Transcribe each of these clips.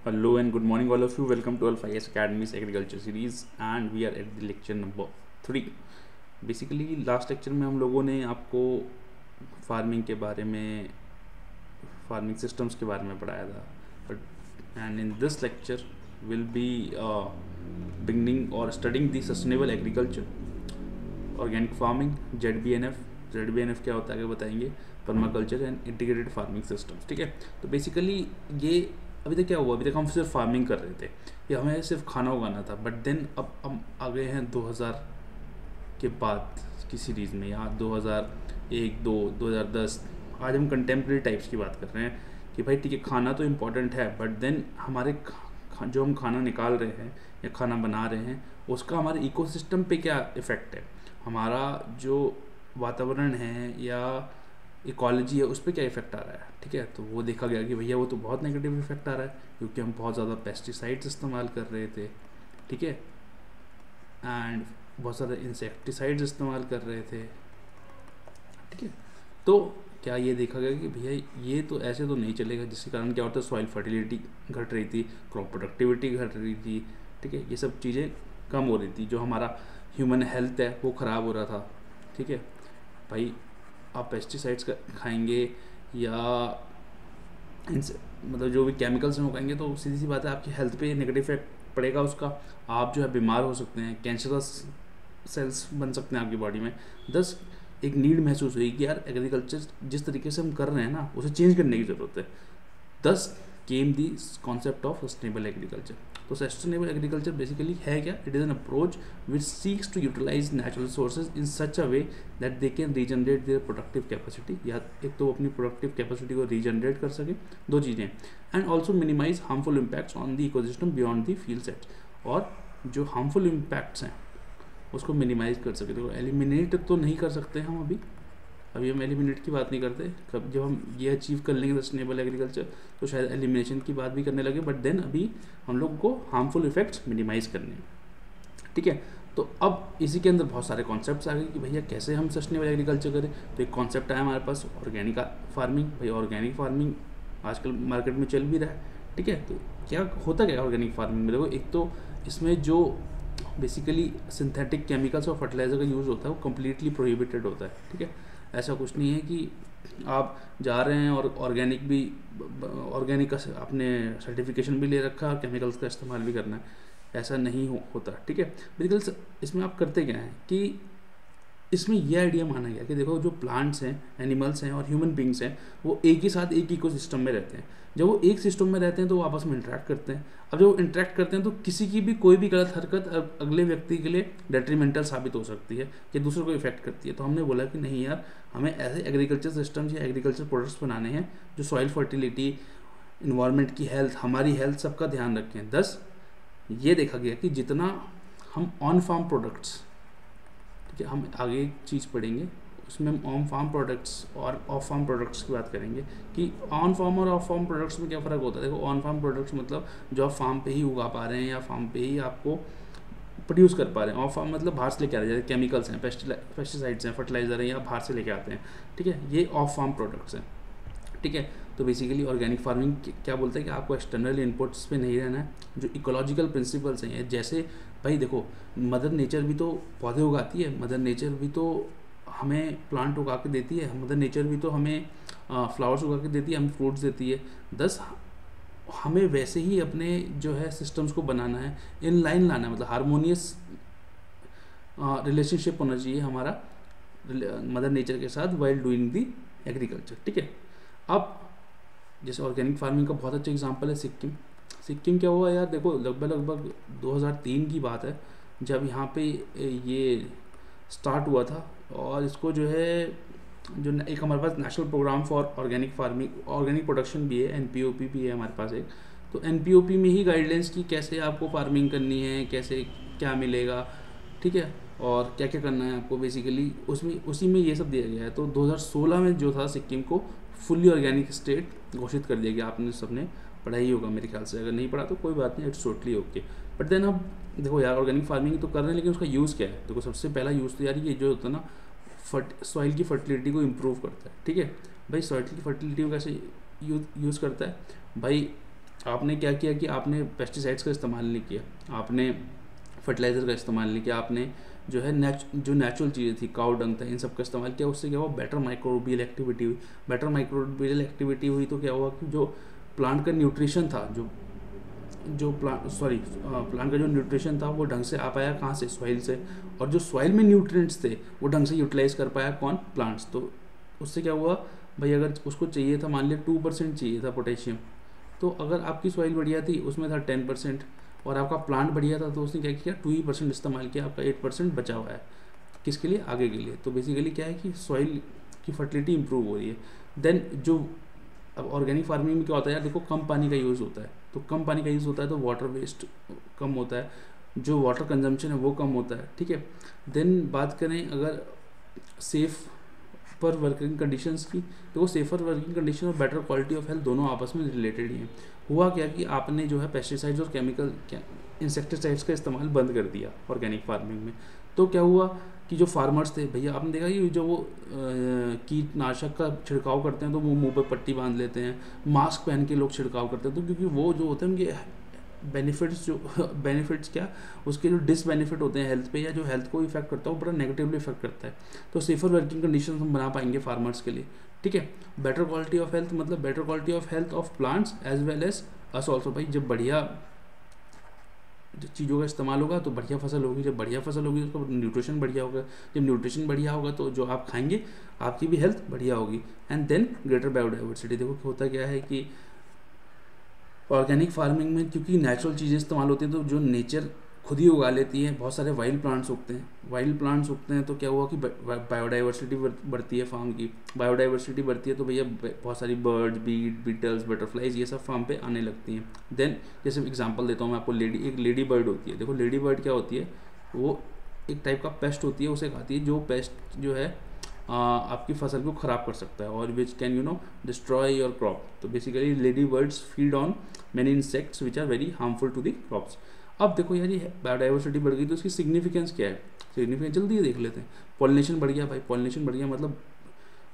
Hello and good morning, all of you. Welcome to Alpha IS Academy's Agriculture Series, and we are at the lecture number 3. Basically last lecture में हम लोगों ने आपको farming के बारे में, farming systems के बारे में पढ़ाया था. But and in this lecture will be beginning और studying the sustainable agriculture, organic farming, ZBNF क्या होता है आगे बताएंगे, permaculture and integrated farming systems. ठीक है, तो बेसिकली ये अभी तक क्या हुआ, अभी तक हम सिर्फ फार्मिंग कर रहे थे, ये हमें सिर्फ खाना उगाना था. बट देन अब हम आ गए हैं 2000 के बाद की सीरीज़ में, यहाँ 2001, 2, 2010. आज हम कंटेम्प्रेरी टाइप्स की बात कर रहे हैं कि भाई ठीक है, खाना तो इम्पॉर्टेंट है, बट देन हमारे जो हम खाना निकाल रहे हैं या खाना बना रहे हैं, उसका हमारे इकोसिस्टम पे क्या इफ़ेक्ट है, हमारा जो वातावरण है या इकोलॉजी है उस पर क्या इफेक्ट आ रहा है. ठीक है, तो वो देखा गया कि भैया वो तो बहुत नेगेटिव इफेक्ट आ रहा है, क्योंकि हम बहुत ज़्यादा पेस्टिसाइड्स इस्तेमाल कर रहे थे. ठीक है, एंड बहुत ज़्यादा इंसेक्टिसाइड्स इस्तेमाल कर रहे थे. ठीक है, तो क्या ये देखा गया कि भैया ये तो ऐसे तो नहीं चलेगा, जिसके कारण क्या होता है, सॉइल फर्टिलिटी घट रही थी, क्रॉप प्रोडक्टिविटी घट रही थी. ठीक है, ये सब चीज़ें कम हो रही थी, जो हमारा ह्यूमन हेल्थ है वो ख़राब हो रहा था. ठीक है भाई, आप पेस्टिसाइड्स का खाएंगे या इनसे मतलब जो भी केमिकल्स में खाएंगे, तो सीधी सी बात है आपकी हेल्थ पे नेगेटिव इफेक्ट पड़ेगा उसका. आप जो है बीमार हो सकते हैं, कैंसरस सेल्स बन सकते हैं आपकी बॉडी में. दस एक नीड महसूस हुई कि यार एग्रीकल्चर जिस तरीके से हम कर रहे हैं ना, उसे चेंज करने की ज़रूरत है. Thus came the concept of sustainable agriculture. तो सस्टेनेबल एग्रीकल्चर बेसिकली है क्या, it is an approach which seeks to utilise natural sources in such a way that they can regenerate their productive capacity. या एक तो अपनी productive capacity को regenerate कर सके, दो चीज़ें, and also minimise harmful impacts on the ecosystem beyond the field set. और जो हार्मफुल इम्पैक्ट्स हैं उसको मिनिमाइज कर सके. तो एलिमिनेट तो नहीं कर सकते हम अभी हम एलिमिनेट की बात नहीं करते. कब जब हम ये अचीव कर लेंगे सस्टेनेबल एग्रीकल्चर, तो शायद एलिमिनेशन की बात भी करने लगे. बट देन अभी हम लोग को हार्मफुल इफेक्ट्स मिनिमाइज करने हैं. ठीक है, तो अब इसी के अंदर बहुत सारे कॉन्सेप्ट्स आ गए कि भैया कैसे हम सस्टेनेबल एग्रीकल्चर करें. तो एक कॉन्सेप्ट आया हमारे पास, ऑर्गेनिक फार्मिंग. भाई ऑर्गेनिक फार्मिंग आजकल मार्केट में चल भी रहा है. ठीक है, तो क्या होता क्या है ऑर्गेनिक फार्मिंग में, देखो एक तो इसमें जो बेसिकली सिंथेटिक केमिकल्स और फर्टिलाइजर का यूज़ होता है वो कम्प्लीटली प्रोहिबिटेड होता है. ठीक है, ऐसा कुछ नहीं है कि आप जा रहे हैं और ऑर्गेनिक का आपने सर्टिफिकेशन भी ले रखा है, केमिकल्स का इस्तेमाल भी करना है, ऐसा नहीं होता. ठीक है, बेसिकली इसमें आप करते क्या हैं कि इसमें यह आइडिया माना गया कि देखो जो प्लांट्स हैं, एनिमल्स हैं और ह्यूमन बींग्स हैं, वो एक ही साथ एक इकोसिस्टम में रहते हैं. जब वो एक सिस्टम में रहते हैं तो वो आपस में इंटरेक्ट करते हैं. अब जब वो इंटरेक्ट करते हैं तो किसी की भी कोई भी गलत हरकत अगले व्यक्ति के लिए डेट्रीमेंटल साबित हो सकती है, कि दूसरे को इफेक्ट करती है. तो हमने बोला कि नहीं यार, हमें ऐसे एग्रीकल्चर सिस्टम्स या एग्रीकल्चर प्रोडक्ट्स बनाने हैं जो सॉइल फर्टिलिटी, इन्वायरमेंट की हेल्थ, हमारी हेल्थ, सबका ध्यान रखें. दस ये देखा गया कि जितना हम ऑन फार्म प्रोडक्ट्स, ठीक है, हम आगे एक चीज़ पढ़ेंगे उसमें हम ऑन फार्म प्रोडक्ट्स और ऑफ फार्म प्रोडक्ट्स की बात करेंगे कि ऑन फार्म और ऑफ फार्म प्रोडक्ट्स में क्या फ़र्क होता है. देखो ऑन फार्म प्रोडक्ट्स मतलब जो आप फार्म पे ही उगा पा रहे हैं या फार्म पे ही आपको प्रोड्यूस कर पा रहे हैं. ऑफ फार्म मतलब बाहर से लेके आ रहे हैं, जैसे केमिकल्स हैं, पेस्टिसाइड्स हैं, फर्टिलाइजर हैं, या बाहर से लेके आते हैं. ठीक है, ये ऑफ फार्म प्रोडक्ट्स हैं. ठीक है, तो बेसिकली ऑर्गेनिक फार्मिंग क्या बोलते हैं कि आपको एक्सटर्नल इनपुट्स पे नहीं रहना है. जो इकोलॉजिकल प्रिंसिपल्स हैं, जैसे भाई देखो मदर नेचर भी तो पौधे उगाती है, मदर नेचर भी तो हमें प्लांट उगा के देती है, मदर नेचर भी तो हमें फ्लावर्स उगा के देती है, हमें फ्रूट्स देती है. दस हमें वैसे ही अपने जो है सिस्टम्स को बनाना है, इन लाइन लाना है, मतलब हारमोनियस रिलेशनशिप होना चाहिए हमारा मदर नेचर के साथ वाइल डूइंग दी एग्रीकल्चर. ठीक है, अब जैसे ऑर्गेनिक फार्मिंग का बहुत अच्छा एग्जांपल है सिक्किम क्या हुआ यार, देखो लगभग 2003 की बात है जब यहाँ पे ये स्टार्ट हुआ था. और इसको जो है जो एक हमारे पास national programme for organic farming, organic production भी है, NPOP भी है हमारे पास एक. तो NPOP में ही गाइडलाइंस की कैसे आपको फार्मिंग करनी है, कैसे क्या मिलेगा. ठीक है, और क्या क्या करना है आपको, बेसिकली उसी में ये सब दिया गया है. तो 2016 में जो था सिक्किम को फुल्ली ऑर्गेनिक स्टेट घोषित कर दिया गया. आपने सबने पढ़ा ही होगा मेरे ख्याल से, अगर नहीं पढ़ा तो कोई बात नहीं, it's totally okay. But then अब देखो यार ऑर्गेनिक फार्मिंग तो कर रहे हैं, लेकिन उसका यूज़ क्या है. देखो सबसे पहला यूज़ तो यार ये जो होता है ना, सॉइल की फर्टिलिटी को इम्प्रूव करता है. ठीक है भाई, सॉइल की फर्टिलिटी को कैसे यूज़ करता है भाई, आपने क्या किया कि आपने पेस्टिसाइड्स का इस्तेमाल नहीं किया, आपने फर्टिलाइज़र का इस्तेमाल नहीं किया, आपने जो है जो नेचुरल चीज़ें थी, काउ डंग था, इन सब का इस्तेमाल किया। उससे क्या हुआ, बेटर माइक्रोबियल एक्टिविटी हुई। बेटर माइक्रोबियल एक्टिविटी हुई तो क्या हुआ कि जो प्लांट का न्यूट्रिशन था, जो प्लांट का जो न्यूट्रिशन था वो ढंग से आ पाया कहाँ से, सॉइल से। और जो सॉइल में न्यूट्रिएंट्स थे वो ढंग से यूटिलाइज कर पाया कौन, प्लांट्स। तो उससे क्या हुआ भाई, अगर उसको चाहिए था, मान लिया 2% चाहिए था पोटेशियम, तो अगर आपकी सॉइल बढ़िया थी उसमें था 10%, और आपका प्लांट बढ़िया था तो उसने क्या किया, 2% इस्तेमाल किया, आपका 8% बचा हुआ है किसके लिए, आगे के लिए। तो बेसिकली क्या है कि सॉइल की फर्टिलिटी इंप्रूव हो रही है। देन जो अब ऑर्गेनिक फार्मिंग में क्या होता है यार, देखो कम पानी का यूज़ होता है, तो कम पानी का यूज़ होता है तो वाटर वेस्ट कम होता है, जो वाटर कंजम्पशन है वो कम होता है, ठीक है। देन बात करें अगर सेफ पर वर्किंग कंडीशंस की, तो वो सेफर वर्किंग कंडीशन और बेटर क्वालिटी ऑफ हेल्थ दोनों आपस में रिलेटेड ही हैं। हुआ क्या कि आपने जो है पेस्टिसाइड्स और केमिकल इंसेक्टिसाइड्स का इस्तेमाल बंद कर दिया ऑर्गेनिक फार्मिंग में। तो क्या हुआ कि जो फार्मर्स थे भैया, आपने देखा कि जो वो कीटनाशक का छिड़काव करते हैं तो वो मुंह पे पट्टी बांध लेते हैं, मास्क पहन के लोग छिड़काव करते हैं, तो क्योंकि वो जो होते हैं उनके बेनिफिट्स, जो बेनिफिट्स क्या, उसके जो डिसबेनिफिट होते हैं हेल्थ पे या जो हेल्थ को इफेक्ट करता है वो बड़ा नेगेटिवली इफेक्ट करता है। तो सेफर वर्किंग कंडीशन हम बना पाएंगे फार्मर्स के लिए, ठीक है। बेटर क्वालिटी ऑफ हेल्थ मतलब better quality of health of plants as well as us also. भाई जब बढ़िया चीज़ों का इस्तेमाल होगा तो बढ़िया फसल होगी, जब बढ़िया फसल होगी तो न्यूट्रिशन बढ़िया होगा, जब न्यूट्रिशन बढ़िया होगा तो जो आप खाएंगे आपकी भी हेल्थ बढ़िया होगी। And then greater biodiversity. देखो होता क्या है कि ऑर्गेनिक फार्मिंग में क्योंकि नेचुरल चीज़ें इस्तेमाल होती हैं तो जो नेचर खुद ही उगा लेती है, बहुत सारे वाइल्ड प्लांट्स उगते हैं, वाइल्ड प्लांट्स उगते हैं तो क्या हुआ कि बायोडाइवर्सिटी बढ़ती है फार्म की। बायोडाइवर्सिटी बढ़ती है तो भैया बहुत सारी बर्ड्स, बीटल्स, बटरफ्लाइज ये सब फार्म पे आने लगती हैं। देन जैसे एग्जांपल देता हूँ मैं आपको, एक लेडी बर्ड होती है। देखो लेडी बर्ड क्या होती है, वो एक टाइप का पेस्ट होती है, उसे खाती है, जो पेस्ट जो है आपकी फसल को ख़राब कर सकता है, और which can destroy your crop. तो basically ladybirds feed on many insects which are very harmful to the crops. अब देखो यार ये बायोडाइवर्सिटी बढ़ गई तो उसकी सिग्निफिकेंस क्या है, सिग्निफिकेंस जल्दी देख लेते हैं। पॉलिनेशन बढ़ गया भाई, पॉलिनेशन बढ़ गया मतलब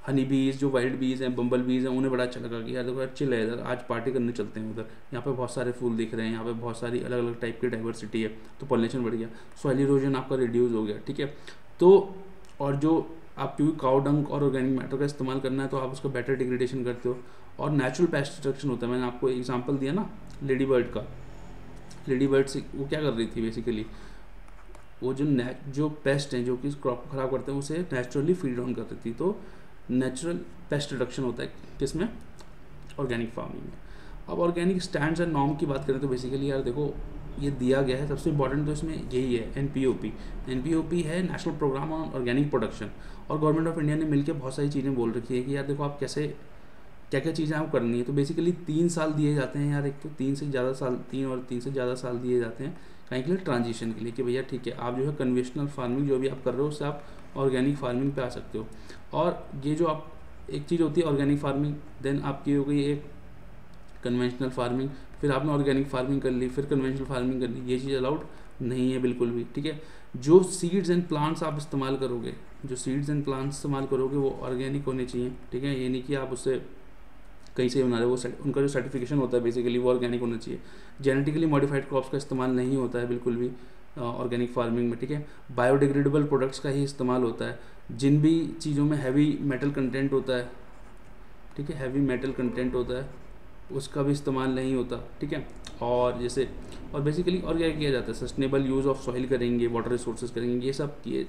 हनी बीज, जो वाइल्ड बीज हैं, बम्बल बीज हैं, उन्हें बड़ा अच्छा लगा कि यार देखो यार चिल है इधर, आज पार्टी करने चलते हैं उधर, यहाँ पे बहुत सारे फूल दिख रहे हैं, यहाँ पे बहुत सारी अलग अलग टाइप की डाइवर्सिटी है, तो पॉलिनेशन बढ़ गया। सॉइल इरोजन आपका रिड्यूस हो गया, ठीक है। तो और जो आप क्योंकि काउ डंग और ऑर्गेनिक मैटर का इस्तेमाल करना है तो आप उसका बेटर डिग्रेडेशन करते हो, और नेचुरल पेस्ट डिस्ट्रक्शन होता है। मैंने आपको एग्जांपल दिया ना लेडी बर्ड का, लेडी बर्ड से वो क्या कर रही थी बेसिकली, वो जो पेस्ट हैं जो कि क्रॉप को ख़राब करते हैं उसे नेचुरली फीड ऑन कर रही थी। तो नेचुरल पेस्ट रिडक्शन होता है किसमें, ऑर्गेनिक फार्मिंग में। अब ऑर्गेनिक स्टैंडर्ड्स एंड नॉर्म की बात करें तो बेसिकली यार देखो ये दिया गया है, सबसे इंपॉर्टेंट तो इसमें यही है एनपीओपी है national programme on organic production, और गवर्नमेंट ऑफ इंडिया ने मिलकर बहुत सारी चीज़ें बोल रखी है कि यार देखो आप कैसे क्या क्या चीज़ें आपको करनी है। तो बेसिकली 3 साल दिए जाते हैं यार, एक तो 3 से ज़्यादा साल दिए जाते हैं कहीं के लिए, ट्रांजिशन के लिए, कि भैया ठीक है आप जो है कन्वेंशनल फार्मिंग जो भी आप कर रहे हो उससे आप ऑर्गेनिक फार्मिंग पे आ सकते हो। और ये जो आप एक चीज़ होती है ऑर्गेनिक फार्मिंग, देन आपकी हो गई एक कन्वेंशनल फार्मिंग, फिर आपने ऑर्गेनिक फार्मिंग कर ली, फिर कन्वेंशनल फार्मिंग कर ली, ये चीज़ अलाउड नहीं है बिल्कुल भी, ठीक है। जो सीड्स एंड प्लांट्स आप इस्तेमाल करोगे, वो ऑर्गेनिक होने चाहिए, ठीक है। ये नहीं कि आप उससे कहीं से बना रहे हो, वो उनका जो सर्टिफिकेशन होता है बेसिकली वो ऑर्गेनिक होना चाहिए। जेनेटिकली मॉडिफाइड क्रॉप्स का इस्तेमाल नहीं होता है बिल्कुल भी ऑर्गेनिक फार्मिंग में, ठीक है। बायोडिग्रेडेबल प्रोडक्ट्स का ही इस्तेमाल होता है। जिन भी चीज़ों में हैवी मेटल कंटेंट होता है, ठीक है, हैवी मेटल कंटेंट होता है उसका भी इस्तेमाल नहीं होता, ठीक है। और जैसे और बेसिकली और क्या किया जाता है, सस्टेनेबल यूज़ ऑफ सॉइल करेंगे, वाटर रिसोर्सेज करेंगे, ये सब ये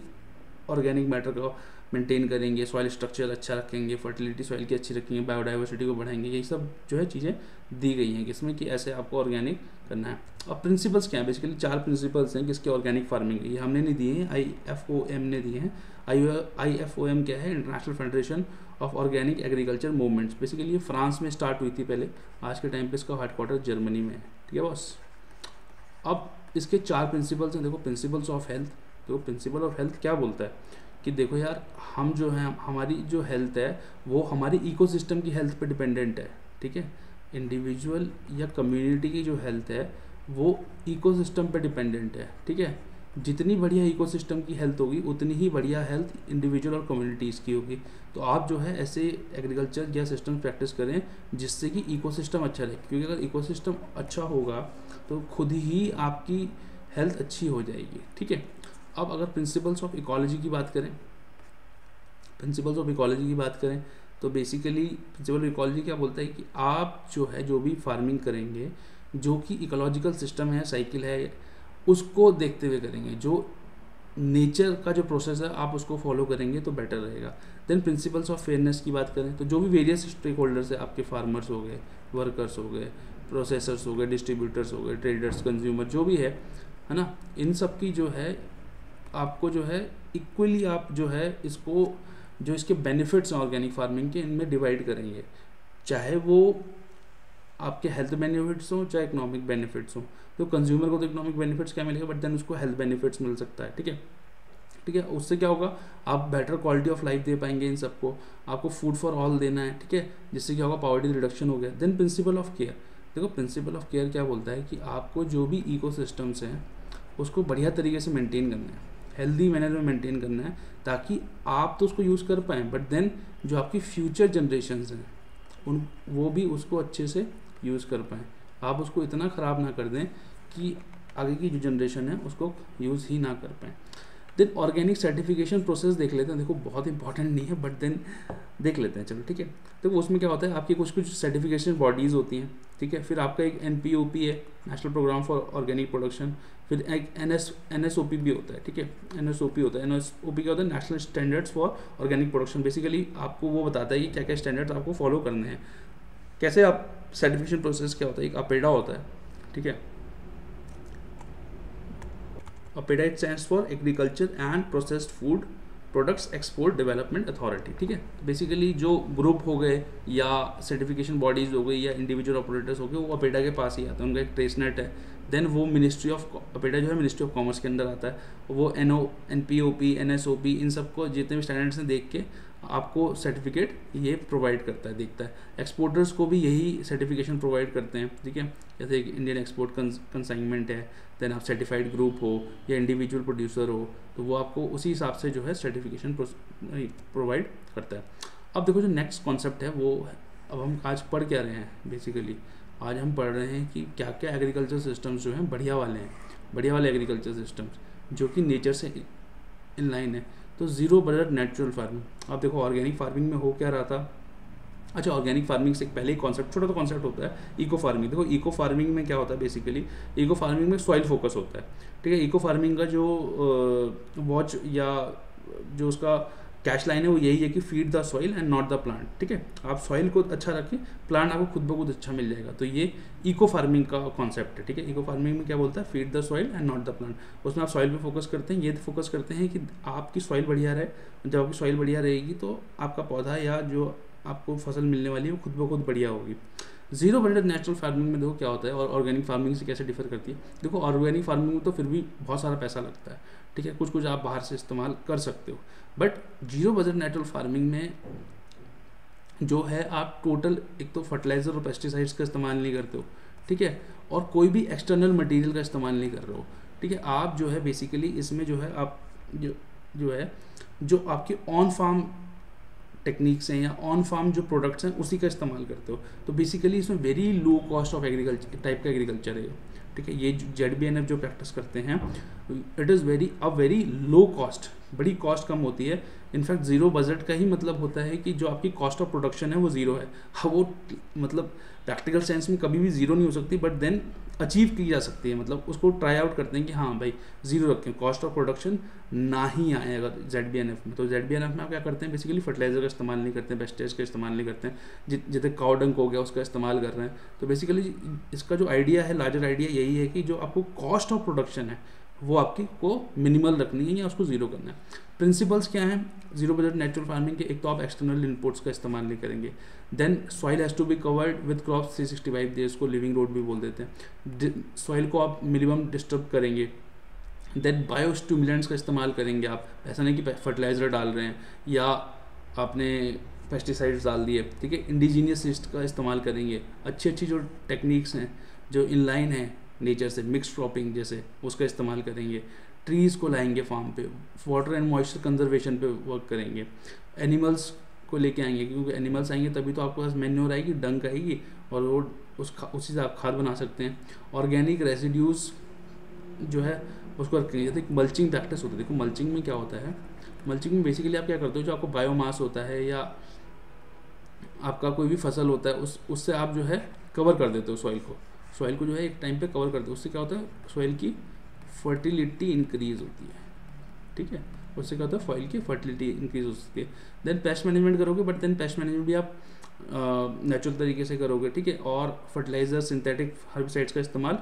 ऑर्गेनिक मैटर को मेंटेन करेंगे, सॉइल स्ट्रक्चर अच्छा रखेंगे, फर्टिलिटी सॉइल की अच्छी रखेंगे, बायोडाइवर्सिटी को बढ़ाएंगे, यही सब जो है चीज़ें दी गई हैं किसमें कि ऐसे आपको ऑर्गेनिक करना है। अब प्रिंसिपल्स क्या हैं, बेसिकली 4 प्रिंसिपल्स हैं किसके ऑर्गेनिक फार्मिंग के, ये हमने नहीं दिए हैं, IFOM ने दिए हैं। IFOM क्या है, international federation of organic agriculture movements. Basically ये फ्रांस में स्टार्ट हुई थी पहले, आज के टाइम पे इसका हेडक्वार्टर जर्मनी में है, ठीक है बॉस। अब इसके 4 प्रिंसिपल्स हैं। देखो प्रिंसिपल्स ऑफ हेल्थ, तो प्रिंसिपल ऑफ हेल्थ क्या बोलता है कि देखो यार हम जो हैं, हमारी जो हेल्थ है वो हमारी इकोसिस्टम की हेल्थ पे डिपेंडेंट है, ठीक है। इंडिविजुअल या कम्युनिटी की जो हेल्थ है वो इकोसिस्टम पे डिपेंडेंट है, ठीक है। जितनी बढ़िया इकोसिस्टम की हेल्थ होगी उतनी ही बढ़िया हेल्थ इंडिविजुअल और कम्युनिटीज़ की होगी। तो आप जो है ऐसे एग्रीकल्चर या सिस्टम प्रैक्टिस करें जिससे कि इकोसिस्टम अच्छा रहे, क्योंकि अगर इकोसिस्टम अच्छा होगा तो खुद ही आपकी हेल्थ अच्छी हो जाएगी। ठीक है, अब अगर प्रिंसिपल्स ऑफ इकोलॉजी की बात करें, प्रिंसिपल्स ऑफ इकोलॉजी की बात करें तो बेसिकली प्रिंसिपल ऑफ इकोलॉजी क्या बोलता है कि आप जो है जो भी फार्मिंग करेंगे, जो कि इकोलॉजिकल सिस्टम है, साइकिल है, उसको देखते हुए करेंगे। जो नेचर का जो प्रोसेस है आप उसको फॉलो करेंगे तो बेटर रहेगा। देन प्रिंसिपल्स ऑफ फेयरनेस की बात करें तो जो भी वेरियस स्टेक होल्डर्स है, आपके फार्मर्स हो गए, वर्कर्स हो गए, प्रोसेसर्स हो गए, डिस्ट्रीब्यूटर्स हो गए, ट्रेडर्स, कंज्यूमर, जो भी है ना, इन सब की जो है आपको जो है इक्वली आप जो है इसको, जो इसके बेनिफिट्स हैं ऑर्गेनिक फार्मिंग के, इनमें डिवाइड करेंगे, चाहे वो आपके हेल्थ बेनिफिट्स हो चाहे इकोनॉमिक बेनिफिट्स हो। तो कंज्यूमर को तो इकोनॉमिक बेनिफिट्स क्या मिलेगा, बट देन उसको हेल्थ बेनिफिट्स मिल सकता है। ठीक है, ठीक है, उससे क्या होगा, आप बेटर क्वालिटी ऑफ लाइफ दे पाएंगे इन सबको, आपको फूड फॉर ऑल देना है। ठीक है, जिससे क्या होगा, पॉवर्टी रिडक्शन हो गया। देन प्रिंसिपल ऑफ केयर, देखो प्रिंसिपल ऑफ केयर क्या बोलता है कि आपको जो भी इकोसिस्टम्स हैं उसको बढ़िया तरीके से मेंटेन करना है, हेल्दी मैनर में मेंटेन करना है, ताकि आप तो उसको यूज़ कर पाएँ, बट देन जो आपकी फ्यूचर जनरेशन्स हैं उन वो भी उसको अच्छे से यूज़ कर पाएँ। आप उसको इतना ख़राब ना कर दें कि आगे की जो जनरेशन है उसको यूज़ ही ना कर पाएँ। देन ऑर्गेनिक सर्टिफिकेशन प्रोसेस देख लेते हैं, देखो बहुत इंपॉर्टेंट नहीं है, बट देन देख लेते हैं, चलो ठीक है। तो उसमें क्या होता है, आपकी कुछ कुछ सर्टिफिकेशन बॉडीज़ होती हैं। ठीक है, फिर आपका एक NPOP है, national programme for organic production, फिर एक NSOP भी होता है। ठीक है, NSOP होता है, NSOP क्या होता है, national standards for organic production. Basically आपको वो बताता है कि क्या क्या स्टैंडर्ड्स आपको फॉलो करने हैं, कैसे आप सर्टिफिकेशन प्रोसेस क्या होता है। एक अपेडा होता है, ठीक है, APEDA it stands for agriculture and processed food products export development authority. ठीक है, बेसिकली जो ग्रुप हो गए या सर्टिफिकेशन बॉडीज़ हो गई या इंडिविजुअल ऑपरेटर्स हो गए, वो अपेडा के पास ही आता है, उनका एक ट्रेसनेट है। देन वो मिनिस्ट्री ऑफ अपेडा जो है मिनिस्ट्री ऑफ कॉमर्स के अंदर आता है, वो NPOP NSOP इन सबको जितने भी स्टैंडर्ड्स हैं देख के आपको सर्टिफिकेट ये प्रोवाइड करता है, देखता है। एक्सपोर्टर्स को भी यही सर्टिफिकेशन प्रोवाइड करते हैं। ठीक है, जैसे इंडियन एक्सपोर्ट कंसाइनमेंट है, देन आप सर्टिफाइड ग्रुप हो या इंडिविजुअल प्रोड्यूसर हो, तो वो आपको उसी हिसाब से जो है सर्टिफिकेशन प्रोवाइड करता है। अब देखो जो नेक्स्ट कॉन्सेप्ट है वो अब हम आज पढ़ क्या रहे हैं, बेसिकली आज हम पढ़ रहे हैं कि क्या क्या एग्रीकल्चर सिस्टम्स जो हैं बढ़िया वाले हैं, बढ़िया वाले एग्रीकल्चर सिस्टम्स जो कि नेचर से इन लाइन है। तो ज़ीरो बजट नेचुरल फार्मिंग। अब देखो ऑर्गेनिक फार्मिंग में हो क्या रहा था, अच्छा ऑर्गेनिक फार्मिंग से पहले ही कॉन्सेप्ट, छोटा तो कॉन्सेप्ट होता है इको फार्मिंग। देखो इको फार्मिंग में क्या होता है, बेसिकली इको फार्मिंग में सॉइल फोकस होता है। ठीक है, इको फार्मिंग का जो वॉच या जो उसका कैश लाइन है वो यही है कि feed the soil and not the plant. ठीक है, आप सॉइल को अच्छा रखें, प्लांट आपको खुद ब खुद अच्छा मिल जाएगा। तो ये इको फार्मिंग का कॉन्सेप्ट है। ठीक है, इको फार्मिंग में क्या बोलता है, feed the soil and not the plant. उसमें आप सॉइल पे फोकस करते हैं, ये फोकस करते हैं कि आपकी सॉइल बढ़िया रहे। जब आपकी सॉइल बढ़िया रहेगी तो आपका पौधा या जो आपको फसल मिलने वाली है वो खुद ब खुद बढ़िया होगी। जीरो बजट नेचुरल फार्मिंग में देखो क्या होता है और ऑर्गेनिक फार्मिंग से कैसे डिफर करती है। देखो ऑर्गेनिक फार्मिंग में तो फिर भी बहुत सारा पैसा लगता है। ठीक है, कुछ कुछ आप बाहर से इस्तेमाल कर सकते हो, but zero budget natural farming में जो है आप टोटल एक तो फर्टिलाइजर और पेस्टिसाइड्स का इस्तेमाल नहीं करते हो। ठीक है, और कोई भी एक्सटर्नल मटेरियल का इस्तेमाल नहीं कर रहे हो। ठीक है, आप जो है बेसिकली इसमें जो है आप जो है जो आपके ऑन फार्म टेक्निक्स हैं या ऑन फार्म जो प्रोडक्ट्स हैं उसी का इस्तेमाल करते हो। तो बेसिकली इसमें very low cost of agriculture type का एग्रीकल्चर है। ठीक है, ये ZBNF जो प्रैक्टिस करते हैं it is very low cost, बड़ी कॉस्ट कम होती है। इनफैक्ट ज़ीरो बजट का ही मतलब होता है कि जो आपकी कॉस्ट ऑफ प्रोडक्शन है वो ज़ीरो है। हाँ, वो मतलब प्रैक्टिकल सेंस में कभी भी ज़ीरो नहीं हो सकती, बट देन अचीव की जा सकती है। मतलब उसको ट्राई आउट करते हैं कि हाँ भाई ज़ीरो रखें, कॉस्ट ऑफ प्रोडक्शन ना ही आए अगर ZBNF में। तो ZBNF में आप क्या करते हैं, बेसिकली फर्टिलाइजर का इस्तेमाल नहीं करते हैं, पेस्टिसाइड्स का इस्तेमाल नहीं करते हैं, जैसे काउ डंग हो गया उसका इस्तेमाल कर रहे हैं। तो बेसिकली इसका जो आइडिया है, लार्जर आइडिया यही है कि जो आपको कॉस्ट ऑफ प्रोडक्शन है वो आपकी को मिनिमल रखनी है या उसको ज़ीरो करना है। प्रिंसिपल्स क्या हैं जीरो बजट नेचुरल फार्मिंग के, एक तो आप एक्सटर्नल इनपुट्स का इस्तेमाल नहीं करेंगे। Then soil has to be covered with crops 365 days को लिविंग रोड भी बोल देते हैं। सॉइल को आप मिनिमम डिस्टर्ब करेंगे। देन बायो स्टिमुलेंट्स का इस्तेमाल करेंगे आप, ऐसा नहीं कि फर्टिलाइज़र डाल रहे हैं या आपने पेस्टिसाइड्स डाल दिए। ठीक है, इंडिजीनियस सीड्स का इस्तेमाल करेंगे। अच्छी अच्छी जो टेक्निक्स हैं जो इनलाइन है नेचर से, मिक्स क्रॉपिंग जैसे उसका इस्तेमाल करेंगे। ट्रीज़ को लाएंगे फार्म पे, वाटर एंड मॉइस्चर कंजर्वेशन पे वर्क करेंगे, एनिमल्स को लेके आएंगे, क्योंकि एनिमल्स आएंगे तभी तो आपके पास मैन्योर आएगी, डंक आएगी, और वो उसी से आप खाद बना सकते हैं। ऑर्गेनिक रेसिड्यूज़ जो है उसको रखेंगे। जैसे मल्चिंग प्रैक्टिस होती है, देखो मल्चिंग में क्या होता है, मल्चिंग में बेसिकली आप क्या करते हो, जो आपको बायोमास होता है या आपका कोई भी फसल होता है उससे आप जो है कवर कर देते हो सॉइल को जो है एक टाइम पे कवर कर दो। उससे क्या होता है, सॉइल की फर्टिलिटी इंक्रीज होती है, ठीक है, उससे क्या होता है, सॉइल की फर्टिलिटी इंक्रीज हो सकती है। देन पेस्ट मैनेजमेंट करोगे, बट देन पेस्ट मैनेजमेंट भी आप नेचुरल तरीके से करोगे, ठीक है, और फर्टिलाइजर सिंथेटिक हर्बिसाइड्स का इस्तेमाल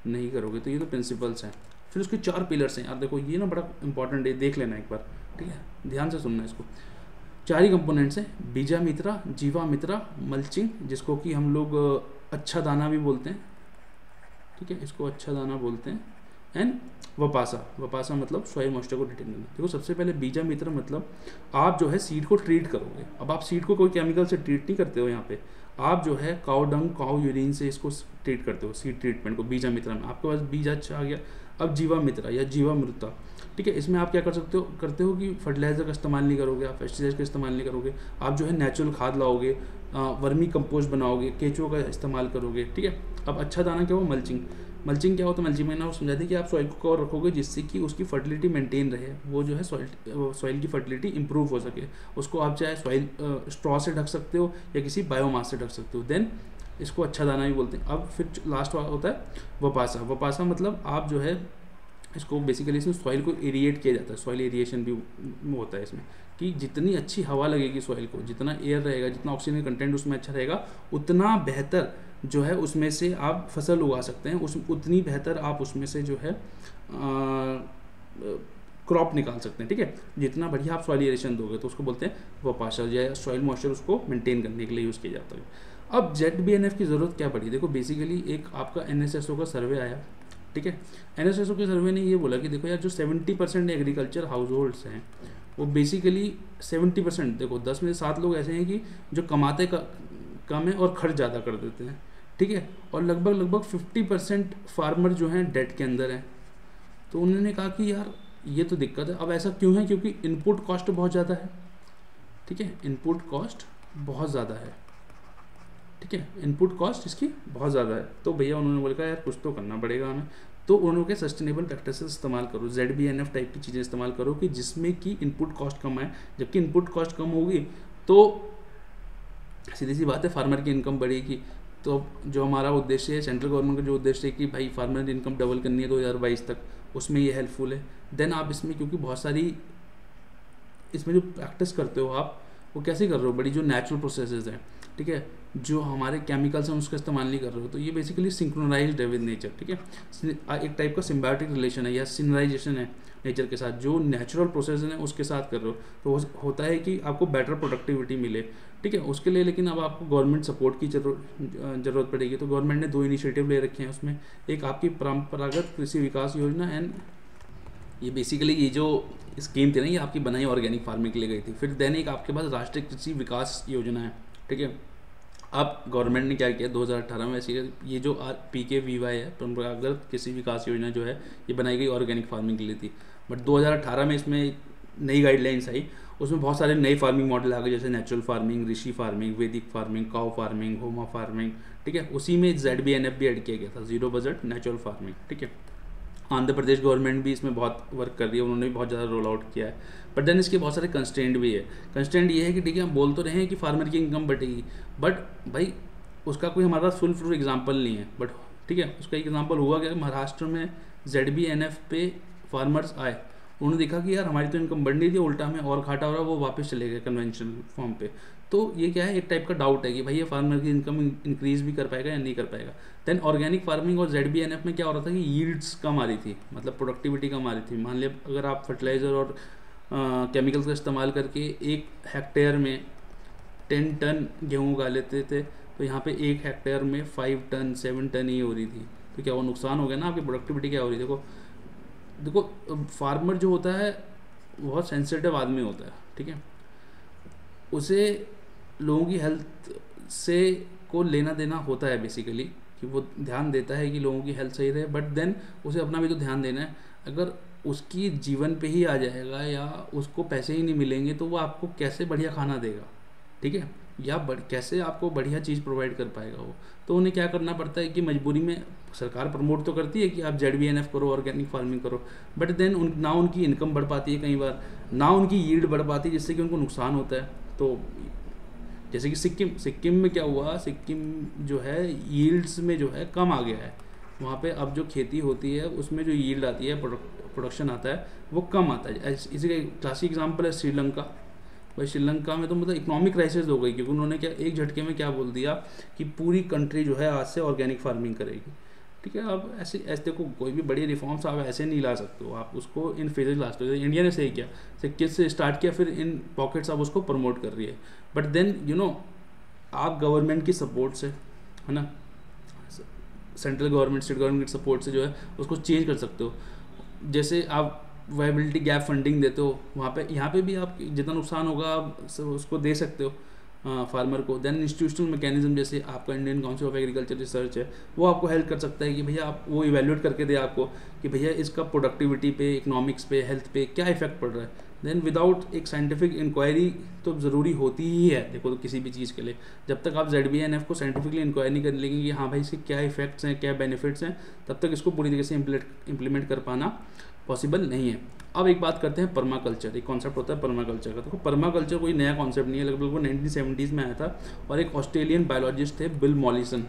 नहीं करोगे। तो ये तो प्रिंसिपल्स हैं। फिर उसके 4 पिलर्स हैं यार, देखो ये ना बड़ा इंपॉर्टेंट है, देख लेना एक बार, ठीक है, ध्यान से सुनना इसको। 4 ही कंपोनेंट्स हैं, बीजा मित्रा, जीवा मित्रा, मल्चिंग, जिसको कि हम लोग अच्छा दाना भी बोलते हैं, ठीक है, इसको अच्छा दाना बोलते हैं, एंड वपासा मतलब सॉइल मॉइस्चर को रिटेन करना। देखो सबसे पहले बीजा मित्र मतलब आप जो है सीड को ट्रीट करोगे। अब आप सीड को कोई केमिकल से ट्रीट नहीं करते हो, यहाँ पे आप जो है काउ डंग, काउ यूरिन से इसको ट्रीट करते हो, सीड ट्रीटमेंट को बीजा मित्र में। आपके पास बीज अच्छा आ गया। अब जीवा मित्र या जीवा मृता, ठीक है, इसमें आप क्या करते हो कि फर्टिलाइजर का इस्तेमाल नहीं करोगे, आप पेस्टिसाइड का इस्तेमाल नहीं करोगे, आप जो है नेचुरल खाद लाओगे, वर्मी कंपोस्ट बनाओगे, केचुओं का इस्तेमाल करोगे, ठीक है। अब अच्छा दाना क्या हो, मल्चिंग क्या होता है, मल्चिंग में ना समझा दी कि आप सॉइल को कवर रखोगे जिससे कि उसकी फर्टिलिटी मेंटेन रहे, वो जो है सॉइल की फर्टिलिटी इंप्रूव हो सके। उसको आप चाहे सॉइल स्ट्रॉ से ढक सकते हो या किसी बायोमास से ढक सकते हो, देन इसको अच्छा दाना भी बोलते हैं। अब फिर लास्ट होता है वपासा मतलब आप जो है इसको बेसिकली इसमें सॉइल को एरिएट किया जाता है, सॉइल एरिएशन भी होता है इसमें, कि जितनी अच्छी हवा लगेगी सॉइल को, जितना एयर रहेगा, जितना ऑक्सीजन कंटेंट उसमें अच्छा रहेगा, उतना बेहतर जो है उसमें से आप फसल उगा सकते हैं, उतनी बेहतर आप उसमें से जो है क्रॉप निकाल सकते हैं, ठीक है। जितना बढ़िया आप सॉइल एरिएशन दोगे तो उसको बोलते हैं वपाशा, या सॉइल मॉइस्चर उसको मेंटेन करने के लिए यूज़ किया जाता है। अब ZBNF की ज़रूरत क्या पड़ी, देखो बेसिकली एक आपका NSSO का सर्वे आया, ठीक है। NSSO के सर्वे ने ये बोला कि देखो यार जो 70% एग्रीकल्चर हाउस होल्ड्स हैं वो बेसिकली 70%, देखो 10 में से 7 लोग ऐसे हैं कि जो कमाते कम है और खर्च ज़्यादा कर देते हैं, ठीक है, और लगभग 50% फार्मर जो हैं डेट के अंदर हैं। तो उन्होंने कहा कि यार ये तो दिक्कत है। अब ऐसा क्यों है, क्योंकि इनपुट कॉस्ट बहुत ज़्यादा है, ठीक है, इनपुट कॉस्ट बहुत ज़्यादा है, ठीक है, इनपुट कॉस्ट इसकी बहुत ज़्यादा है। तो भैया उन्होंने बोला यार कुछ तो करना पड़ेगा हमें। तो उन्होंने सस्टेनेबल प्रैक्टिसेस इस्तेमाल करो, ZBNF टाइप की चीज़ें इस्तेमाल करो कि जिसमें कि इनपुट कॉस्ट कम आए। जबकि इनपुट कॉस्ट कम होगी तो सीधी सी बात है फार्मर की इनकम बढ़ेगी। तो जो हमारा उद्देश्य है, सेंट्रल गवर्नमेंट का जो उद्देश्य है कि भाई फार्मर की इनकम डबल करनी है 2022 तक, उसमें ये हेल्पफुल है। देन आप इसमें क्योंकि बहुत सारी इसमें जो प्रैक्टिस करते हो आप वो कैसे कर रहे हो, बड़ी जो नेचुरल प्रोसेसेस हैं, ठीक है, जो हमारे केमिकल्स हैं उसका इस्तेमाल नहीं कर रहे हो। तो ये बेसिकली सिंक्रोनाइज्ड है विद नेचर, ठीक है, एक टाइप का सिम्बायोटिक रिलेशन है या सिनराइजेशन है नेचर के साथ, जो नेचुरल प्रोसेस है उसके साथ कर रहे हो। तो होता है कि आपको बेटर प्रोडक्टिविटी मिले, ठीक है, उसके लिए। लेकिन अब आपको गवर्नमेंट सपोर्ट की ज़रूरत पड़ेगी। तो गवर्नमेंट ने 2 इनिशिएटिव ले रखे हैं उसमें, एक आपकी परंपरागत कृषि विकास योजना, एंड ये बेसिकली ये जो स्कीम थी ना ये आपकी बनाई ऑर्गेनिक फार्मिंग के लिए गई थी। फिर देन एक आपके पास राष्ट्रीय कृषि विकास योजना है, ठीक है। अब गवर्नमेंट ने क्या किया 2018 में, ऐसी ये जो PKVY है, परंपरागत कृषि विकास योजना जो है ये बनाई गई ऑर्गेनिक फार्मिंग के लिए थी। बट 2018 में इसमें नई गाइडलाइंस आई, उसमें बहुत सारे नए फार्मिंग मॉडल आ गए, जैसे नेचुरल फार्मिंग, ऋषि फार्मिंग, वैदिक फार्मिंग, काउ फार्मिंग, होमा फार्मिंग, ठीक है। उसी में ZBNF भी ऐड किया गया था, जीरो बजट नेचुरल फार्मिंग, ठीक है। आंध्र प्रदेश गवर्नमेंट भी इसमें बहुत वर्क कर रही है, उन्होंने भी बहुत ज़्यादा रोल आउट किया है। बट देन इसके बहुत सारे कंस्ट्रेंट भी है। कंस्ट्रेंट ये है कि ठीक है हम बोल तो रहे हैं कि फार्मर की इनकम बढ़ेगी, बट भाई उसका कोई हमारा फुल प्रूफ एग्जाम्पल नहीं है। बट ठीक है, उसका एग्जाम्पल हुआ कि महाराष्ट्र में ZBNF पे फार्मर्स आए, उन्होंने देखा कि यार हमारी तो इनकम बढ़ नहीं थी, उल्टा हमें और घाटा हो रहा, वो वापस चले गए कन्वेंशनल फॉर्म पे। तो ये क्या है, एक टाइप का डाउट है कि भाई ये फार्मर की इनकम इंक्रीज भी कर पाएगा या नहीं कर पाएगा। देन ऑर्गेनिक फार्मिंग और ZBNF में क्या हो रहा था कि यील्ड्स कम आ रही थी, मतलब प्रोडक्टिविटी कम आ रही थी। मान लिया अगर आप फर्टिलाइज़र और केमिकल्स का इस्तेमाल करके 1 हेक्टेयर में 10 टन गेहूँ उगा लेते थे, तो यहाँ पे 1 हेक्टेयर में 5 टन 7 टन ही हो रही थी। तो क्या वो नुकसान हो गया ना, आपकी प्रोडक्टिविटी क्या हो रही है। देखो फार्मर जो होता है बहुत सेंसिटिव आदमी होता है, ठीक है, उसे लोगों की हेल्थ से को लेना देना होता है बेसिकली, कि वो ध्यान देता है कि लोगों की हेल्थ सही रहे, बट देन उसे अपना भी तो ध्यान देना है। अगर उसकी जीवन पे ही आ जाएगा या उसको पैसे ही नहीं मिलेंगे तो वो आपको कैसे बढ़िया खाना देगा, ठीक है, या कैसे आपको बढ़िया चीज़ प्रोवाइड कर पाएगा वो। तो उन्हें क्या करना पड़ता है कि मजबूरी में सरकार प्रमोट तो करती है कि आप ZBNF करो, ऑर्गेनिक फार्मिंग करो, बट देन ना उनकी इनकम बढ़ पाती है, कई बार ना उनकी यील्ड बढ़ पाती है, जिससे कि उनको नुकसान होता है। तो जैसे कि सिक्किम में क्या हुआ, सिक्किम जो है यील्ड्स में जो है कम आ गया है, वहाँ पे अब जो खेती होती है उसमें जो यील्ड आती है, प्रोडक्शन आता है, वो कम आता है। इसी का क्लासिक एग्जांपल है श्रीलंका। भाई श्रीलंका में तो मतलब इकोनॉमिक क्राइसिस हो गई, क्योंकि उन्होंने क्या एक झटके में क्या बोल दिया कि पूरी कंट्री जो है आज से ऑर्गेनिक फार्मिंग करेगी, ठीक है। अब ऐसे देखो कोई भी बड़ी रिफॉर्म्स आप ऐसे नहीं ला सकते हो, आप उसको इन फेजेज ला सकते हो। इंडिया ने सही किया, सिक्किम से स्टार्ट किया, फिर इन पॉकेट्स आप उसको प्रमोट कर रही है, बट देन आप गवर्नमेंट की सपोर्ट से, है ना, सेंट्रल गवर्नमेंट स्टेट गवर्नमेंट की सपोर्ट से जो है उसको चेंज कर सकते हो। जैसे आप वायबिलिटी गैप फंडिंग देते हो, वहाँ पे यहाँ पे भी आप जितना नुकसान होगा आप उसको दे सकते हो फार्मर को। देन इंस्टीट्यूशनल मैकेनिज्म, जैसे आपका Indian council of agriculture research है, वो आपको हेल्प कर सकता है कि भैया आप वो इवेल्युएट करके दे आपको कि भैया इसका प्रोडक्टिविटी पे, इकोनॉमिक्स पे, हेल्थ पे क्या इफेक्ट पड़ रहा है। देन विदाउट एक साइंटिफिक इंक्वायरी तो ज़रूरी होती ही है, देखो तो किसी भी चीज़ के लिए जब तक आप ZBNF को साइंटिफिकली इंक्वायरी नहीं कर लेंगे कि हाँ भाई इसके क्या इफेक्ट्स हैं, क्या बेनिफिट्स हैं, तब तक इसको पूरी तरीके से इम्प्लीमेंट कर पाना पॉसिबल नहीं है। अब एक बात करते हैं पर्माकल्चर। एक कॉन्सेप्ट होता है पर्माकल्चर का। देखो पर्माकल्चर कोई नया कॉन्सेप्ट नहीं है, लगभग वो 1970s में आया था, और एक ऑस्ट्रेलियन बायोलॉजिस्ट थे बिल मॉलिसन,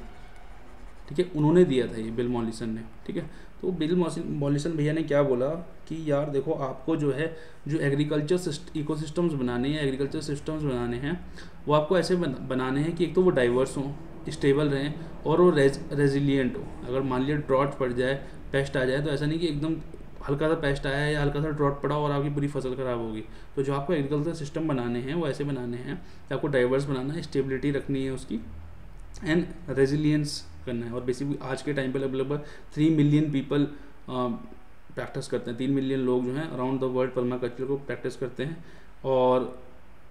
ठीक है, उन्होंने दिया था ये, बिल मॉलिसन ने, ठीक है। तो बिल मॉलिसन भैया ने क्या बोला कि यार देखो आपको जो है जो एग्रीकल्चर इकोसिस्टम्स बनाने हैं, एग्रीकल्चर सिस्टम्स बनाने हैं, वो आपको ऐसे बनाने हैं कि एक तो वो डाइवर्स हों, स्टेबल रहें, और वो रेजिलियंट हो। अगर मान लिया ड्रॉट पड़ जाए, पेस्ट आ जाए, तो ऐसा नहीं कि एकदम हल्का सा पेस्ट आया है या हल्का सा ड्रॉट पड़ा और आपकी पूरी फसल खराब होगी। तो जो आपको एग्रीकल्चर सिस्टम बनाने हैं वो ऐसे बनाने हैं कि आपको डाइवर्स बनाना है, स्टेबिलिटी रखनी है उसकी, एंड रेजिलियंस करना है। और बेसिकली आज के टाइम पे लगभग 3 मिलियन पीपल प्रैक्टिस करते हैं, 3 मिलियन लोग जो हैं अराउंड द वर्ल्ड पर्माकल्चर को प्रैक्टिस करते हैं। और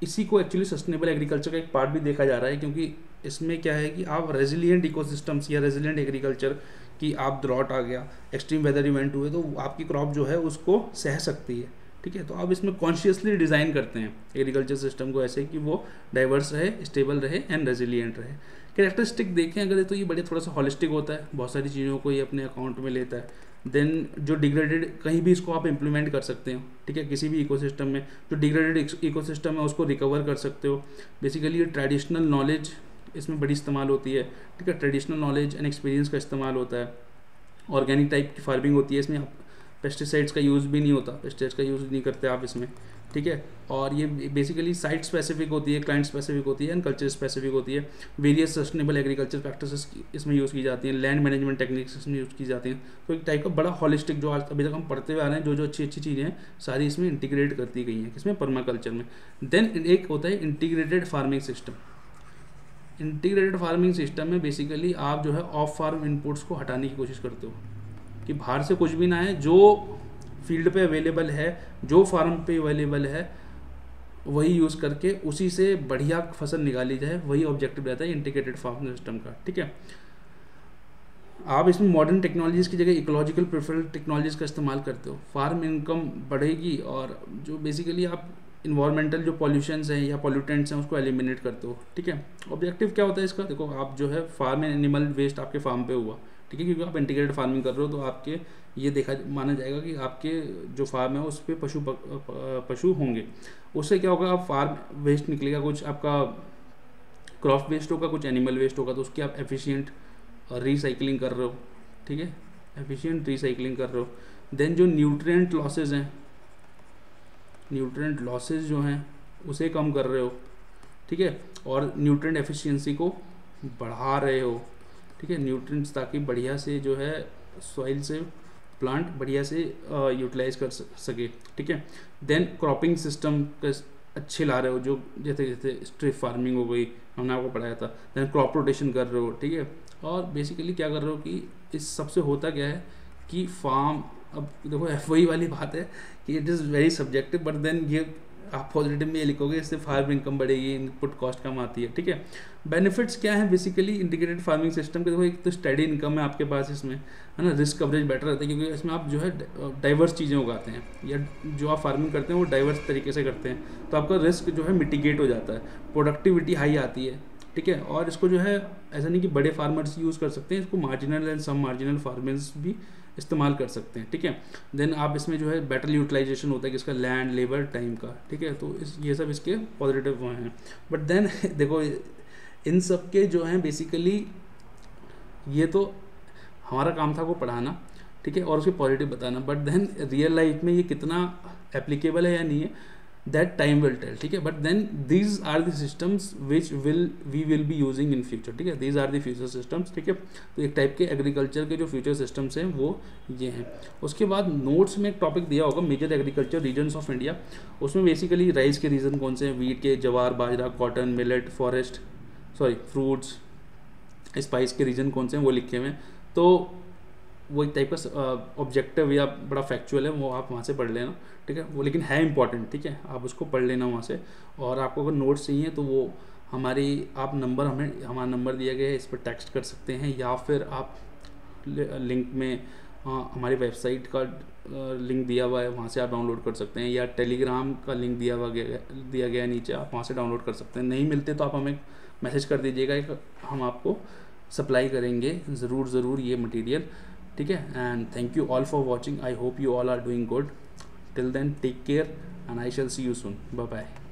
इसी को एक्चुअली सस्टेनेबल एग्रीकल्चर का एक पार्ट भी देखा जा रहा है, क्योंकि इसमें क्या है कि आप रेजिलियंट इकोसिस्टम्स या रेजिलियंट एग्रीकल्चर कि आप ड्रॉट आ गया, एक्सट्रीम वेदर इवेंट हुए, तो आपकी क्रॉप जो है उसको सह सकती है, ठीक है। तो आप इसमें कॉन्शियसली डिज़ाइन करते हैं एग्रीकल्चर सिस्टम को ऐसे कि वो डाइवर्स रहे, स्टेबल रहे एंड रेजिलियंट रहे। कैरेक्टरिस्टिक देखें अगर तो ये बड़े थोड़ा सा हॉलिस्टिक होता है, बहुत सारी चीज़ों को ये अपने अकाउंट में लेता है। देन जो डिग्रेडेड, कहीं भी इसको आप इम्प्लीमेंट कर सकते हो, ठीक है, किसी भी इकोसिस्टम में जो डिग्रेडेड इकोसिस्टम है उसको रिकवर कर सकते हो। बेसिकली ये ट्रेडिशनल नॉलेज इसमें बड़ी इस्तेमाल होती है, ठीक है, ट्रेडिशनल नॉलेज एंड एक्सपीरियंस का इस्तेमाल होता है। ऑर्गेनिक टाइप की फार्मिंग होती है, इसमें पेस्टिसाइड्स का यूज़ भी नहीं होता, पेस्टिसाइड्स का यूज़ नहीं करते आप इसमें, ठीक है। और ये बेसिकली साइट स्पेसिफिक होती है, क्लाइंट स्पेसिफिक होती है एंड कल्चर स्पेसिफिक होती है। वेरियस सस्टेनेबल एग्रीकल्चर प्रैक्टिसेस इसमें यूज़ की जाती हैं, लैंड मैनेजमेंट टेक्निक्स इसमें यूज़ की जाती हैं। तो एक टाइप का बड़ा हॉलिस्टिक जो आज अभी तक हम पढ़ते हुए आ रहे हैं, जो अच्छी अच्छी चीज़ें हैं सारी इसमें इंटीग्रेट करती गई हैं, किसमें, पर्माकल्चर में। देन एक होता है integrated farming system. Integrated farming system में बेसिकली आप जो है ऑफ फार्म इनपुट्स को हटाने की कोशिश करते हो कि बाहर से कुछ भी ना है, जो फील्ड पे अवेलेबल है, जो फार्म पे अवेलेबल है, वही यूज़ करके उसी से बढ़िया फसल निकाली जाए, वही ऑब्जेक्टिव रहता है इंटीग्रेटेड फार्मिंग सिस्टम का, ठीक है। आप इसमें मॉडर्न टेक्नोलॉजीज़ की जगह इकोलॉजिकल प्रिफर्ड टेक्नोलॉजीज़ का इस्तेमाल करते हो, फार्म इनकम बढ़ेगी, और जो बेसिकली आप इन्वायरमेंटल जो पॉल्यूशंस हैं या पॉल्यूटेंट्स हैं उसको एलिमिनेट करते हो, ठीक है। ऑब्जेक्टिव क्या होता है इसका, देखो आप जो है फार्म एनिमल वेस्ट आपके फार्म पे हुआ, ठीक है, क्योंकि आप इंटीग्रेटेड फार्मिंग कर रहे हो, तो आपके ये देखा माना जाएगा कि आपके जो फार्म है उस पर पशु होंगे। उससे क्या होगा, आप फार्म वेस्ट निकलेगा, कुछ आपका क्रॉप वेस्ट होगा, कुछ एनिमल वेस्ट होगा, तो उसकी आप एफिशिएंट रिसाइकलिंग कर रहे हो, ठीक है, एफिशिएंट रिसाइकलिंग कर रहे हो। देन जो न्यूट्रिएंट लॉसेज हैं, न्यूट्रिएंट लॉसेज जो हैं उसे कम कर रहे हो, ठीक है, और न्यूट्रिएंट एफिशिएंसी को बढ़ा रहे हो, ठीक है, न्यूट्रिएंट्स ताकि बढ़िया से जो है सॉइल से प्लांट बढ़िया से यूटिलाइज कर सके, ठीक है। देन क्रॉपिंग सिस्टम अच्छे ला रहे हो, जो जैसे स्ट्रिप फार्मिंग हो गई, हमने आपको पढ़ाया था। देन क्रॉप रोटेशन कर रहे हो, ठीक है। और बेसिकली क्या कर रहे हो कि इस सबसे होता क्या है कि फार्म, अब देखो वही वाली बात है कि it is very subjective, but then ये आप पॉजिटिव में ये लिखोगे इससे फार्म इनकम बढ़ेगी, इनपुट कॉस्ट कम आती है, ठीक है। बेनिफिट्स क्या है बेसिकली इंटीग्रेटेड फार्मिंग सिस्टम के? देखो एक तो स्टडी इनकम है आपके पास इसमें, है ना, रिस्क कवरेज बेटर रहता है क्योंकि इसमें आप जो है डाइवर्स चीज़ें उगाते हैं, या जो आप फार्मिंग करते हैं वो डाइवर्स तरीके से करते हैं, तो आपका रिस्क जो है मिटिगेट हो जाता है, प्रोडक्टिविटी हाई आती है, ठीक है। और इसको जो है ऐसा नहीं कि बड़े फार्मर्स यूज़ कर सकते हैं, इसको marginal and some marginal farmers भी इस्तेमाल कर सकते हैं, ठीक है। देन आप इसमें जो है बेटर यूटिलाइजेशन होता है किसका, लैंड, लेबर, टाइम का, ठीक है। तो ये सब इसके पॉजिटिव हैं। बट देन देखो इन सब के जो हैं बेसिकली ये तो हमारा काम था वो पढ़ाना, ठीक है, और उसके पॉजिटिव बताना, बट देन रियल लाइफ में ये कितना एप्लीकेबल है या नहीं है दैट टाइम विल टेल, ठीक है। But then these are the systems which we will be using in future, ठीक है, these are the future systems, ठीक है। तो एक टाइप के एग्रीकल्चर के जो फ्यूचर सिस्टम्स हैं वो ये हैं। उसके बाद नोट्स में एक टॉपिक दिया होगा major agriculture regions of India, उसमें बेसिकली राइस के रीजन कौन से हैं, वीट के, जवार, बाजरा, कॉटन, मिलेट, फ्रूट्स, स्पाइस के रीजन कौन से हैं वो लिखे हुए हैं। तो वो एक टाइप का ऑब्जेक्टिव या बड़ा फैक्चुअल है, वो आप वहाँ से पढ़ लेना, ठीक है। वो लेकिन है इंपॉर्टेंट, ठीक है, आप उसको पढ़ लेना वहाँ से। और आपको अगर नोट्स चाहिए तो वो हमारा नंबर दिया गया है, इस पर टेक्स्ट कर सकते हैं, या फिर आप लिंक में हमारी वेबसाइट का लिंक दिया हुआ है, वहाँ से आप डाउनलोड कर सकते हैं, या टेलीग्राम का लिंक दिया गया है नीचे, आप वहाँ से डाउनलोड कर सकते हैं। नहीं मिलते तो आप हमें मैसेज कर दीजिएगा, हम आपको सप्लाई करेंगे ज़रूर ये मटेरियल, ठीक है। And thank you all for watching, I hope you all are doing good, till then take care and I shall see you soon, bye bye.